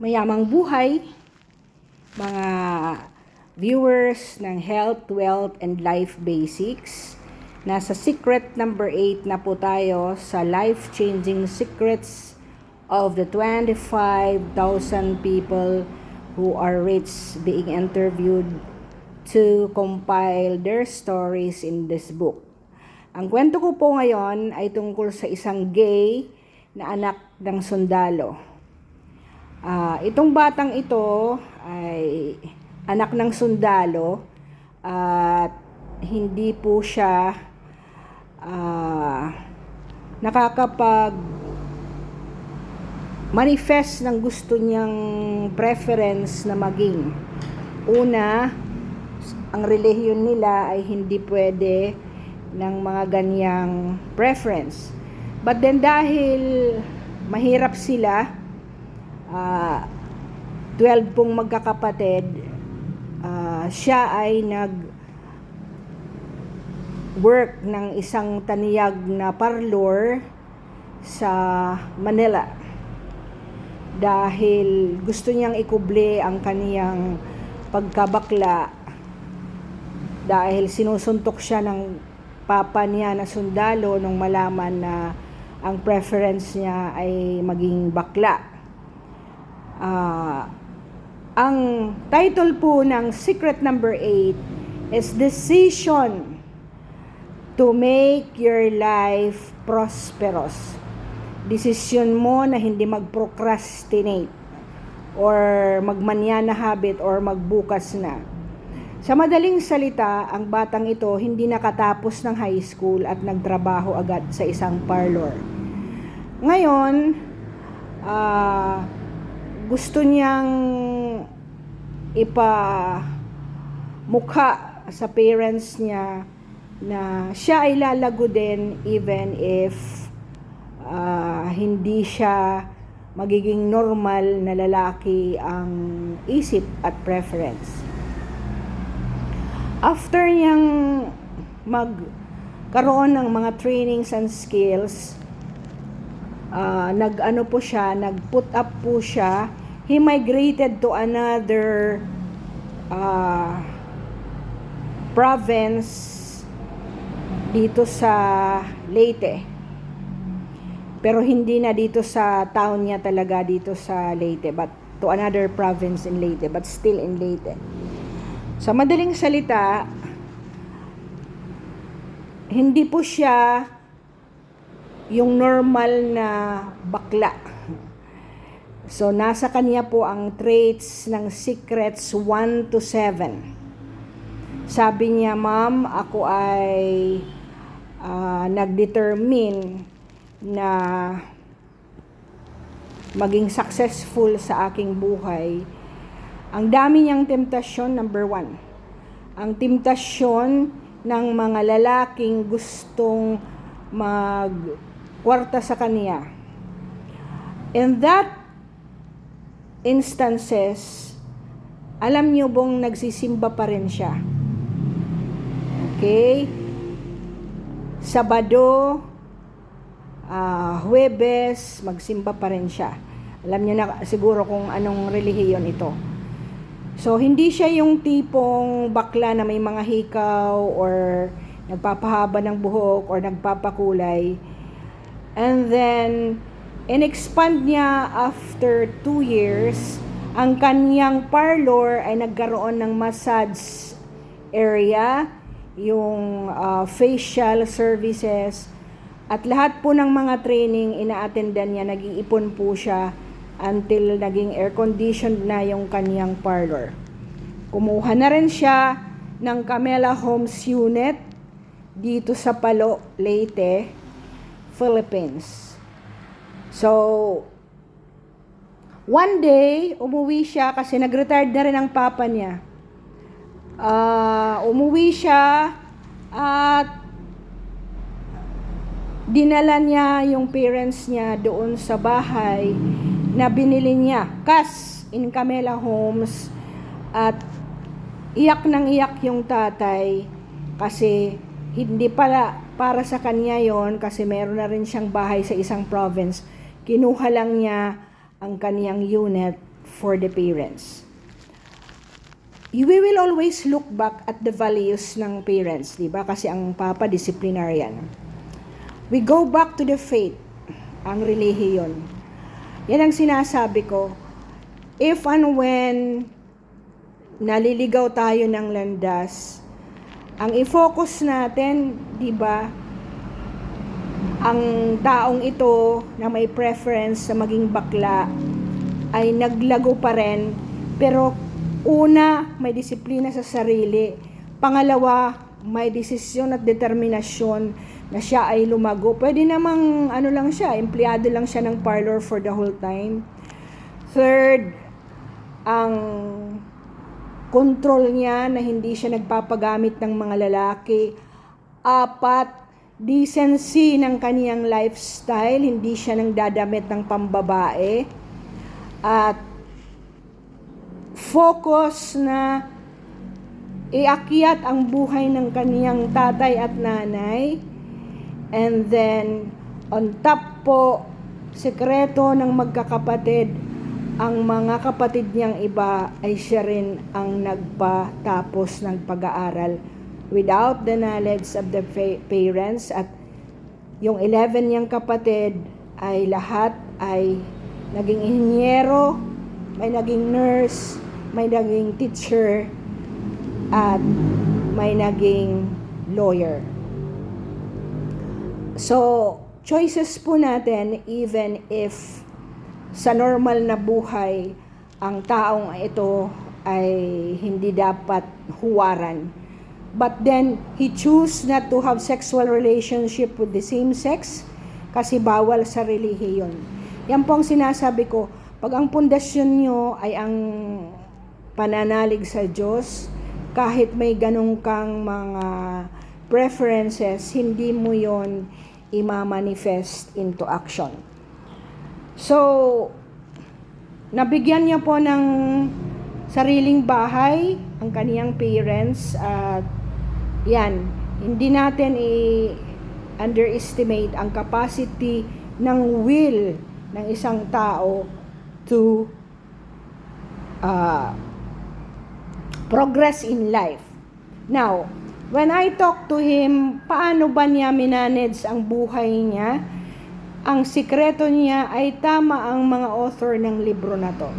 Mayamang buhay, mga viewers ng Health, Wealth, and Life Basics. Nasa secret number 8 na po tayo sa life-changing secrets of the 25,000 people who are rich being interviewed to compile their stories in this book. Ang kwento ko po ngayon ay tungkol sa isang gay na anak ng sundalo. Itong batang ito ay anak ng sundalo at hindi po siya nakakapag manifest ng gusto niyang preference na maging. Una, ang relihiyon nila ay hindi pwede ng mga ganyang preference. But then dahil mahirap sila, 12 pong magkakapatid, siya ay nag-work ng isang taniyag na parlor sa Manila dahil gusto niyang ikubli ang kaniyang pagkabakla dahil sinusuntok siya ng papa niya na sundalo nung malaman na ang preference niya ay maging bakla. Ang title po ng secret number 8 is Decision to Make Your Life Prosperous. Desisyon mo na hindi mag-procrastinate or magmanyana habit or magbukas na. Sa madaling salita, ang batang ito hindi nakatapos ng high school at nagtrabaho agad sa isang parlor. Ngayon, gusto niyang ipamukha sa parents niya na siya ay lalago din even if hindi siya magiging normal na lalaki ang isip at preference. After niyang magkaroon ng mga trainings and skills, nag-put up po siya. He migrated to another province dito sa Leyte. Pero hindi na dito sa town niya talaga, dito sa Leyte, but to another province in Leyte, but still in Leyte. Sa madaling salita, hindi po siya yung normal na bakla. So, nasa kanya po ang traits ng secrets 1 to 7. Sabi niya, Ma'am, ako ay nag-determine na maging successful sa aking buhay. Ang dami niyang temptasyon, number 1. Ang temptasyon ng mga lalaking gustong magkwarta sa kanya. In that instances, alam niyo bang nagsisimba pa rin siya. Okay? Sabado, Huwebes, magsimba pa rin siya. Alam niyo na siguro kung anong relihiyon ito. So, hindi siya yung tipong bakla na may mga hikaw or nagpapahaba ng buhok or nagpapakulay. And then, in-expand niya after 2 years, ang kanyang parlor ay nagkaroon ng massage area, yung facial services, at lahat po ng mga training ina-attendan niya, nag-iipon po siya until naging air-conditioned na yung kanyang parlor. Kumuha na rin siya ng Camela Homes Unit dito sa Palo, Leyte, Philippines. So, one day, umuwi siya kasi nag-retired na rin ang papa niya. Umuwi siya at dinala niya yung parents niya doon sa bahay na binili niya, cash in Camela Homes, at iyak ng iyak yung tatay kasi hindi pala para sa kanya yon kasi meron na rin siyang bahay sa isang province. Kinuha lang niya ang kaniyang unit for the parents. We will always look back at the values ng parents, di ba? Kasi ang papa, disciplinarian. We go back to the faith, ang relihiyon. Yan ang sinasabi ko. If and when naliligaw tayo ng landas, ang i-focus natin, di ba, ang taong ito na may preference sa maging bakla ay naglago pa rin, pero una, may disiplina sa sarili. Pangalawa, may desisyon at determinasyon na siya ay lumago. Pwede namang lang siya, empleyado lang siya ng parlor for the whole time. Third, ang control niya na hindi siya nagpapagamit ng mga lalaki. Apat, decency ng kaniyang lifestyle, hindi siya nang dadamit ng pambabae. At focus na iakyat ang buhay ng kaniyang tatay at nanay. And then, on top po, sekreto ng magkakapatid, ang mga kapatid niyang iba ay siya rin ang nagpatapos ng pag-aaral without the knowledge of the parents. At yung 11 niyang kapatid ay lahat ay naging inhinyero, may naging nurse, may naging teacher, at may naging lawyer. So, choices po natin, even if sa normal na buhay, ang taong ito ay hindi dapat huwaran. But then, he choose not to have sexual relationship with the same sex kasi bawal sa relihiyon. Yan po ang sinasabi ko, pag ang pundasyon nyo ay ang pananalig sa Diyos, kahit may ganun kang mga preferences, hindi mo yon i-manifest into action. So, nabigyan niya po ng sariling bahay ang kaniyang parents at yan, hindi natin i-underestimate ang capacity ng will ng isang tao to progress in life. Now, when I talk to him, paano ba niya minanage ang buhay niya? Ang sikreto niya ay tama ang mga author ng libro na to.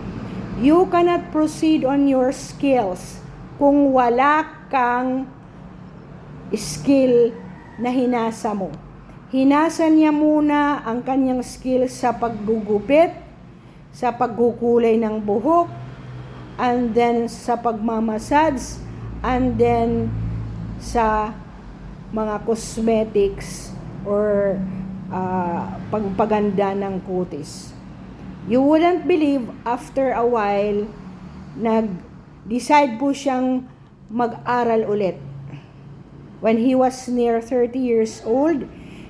You cannot proceed on your skills kung wala kang skill na hinasa mo. Hinasa niya muna ang kanyang skill sa paggugupit, sa pagkukulay ng buhok, and then sa pagmamassage, and then sa mga cosmetics or pagpaganda ng kutis. You wouldn't believe, after a while, nag-decide po siyang mag-aral ulit. When he was near 30 years old,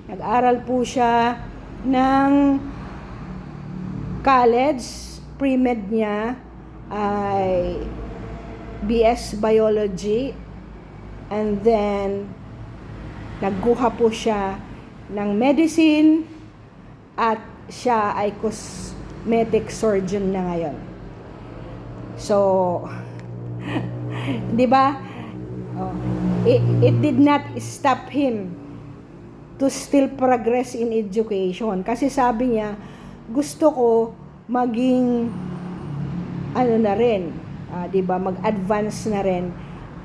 nag-aral po siya ng college. Pre-med niya ay BS Biology, and then nagkuha po siya ng medicine at siya ay cosmetic surgeon na ngayon. So, di ba? It did not stop him to still progress in education. Kasi sabi niya, gusto ko maging na rin, di ba, mag-advance na rin.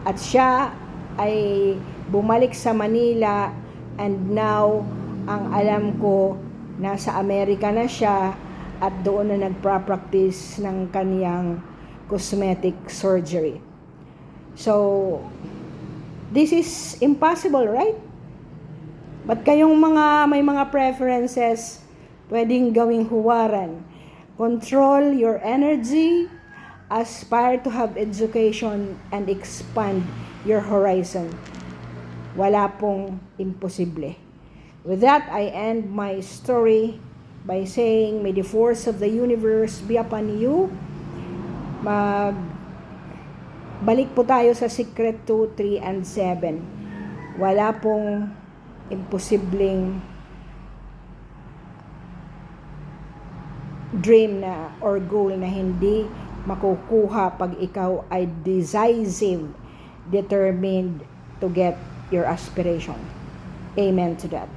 At siya ay bumalik sa Manila, and now ang alam ko nasa Amerika na siya at doon na nagpa-practice ng kaniyang cosmetic surgery. So, this is impossible, right? But kayong may mga preferences, pwedeng gawing huwaran. Control your energy, aspire to have education, and expand your horizon. Wala pong imposible. With that, I end my story by saying, may the force of the universe be upon you. Balik po tayo sa Secret 2, 3, and 7. Wala pong imposibleng dream na or goal na hindi makukuha pag ikaw ay decisive, determined to get your aspiration. Amen to that.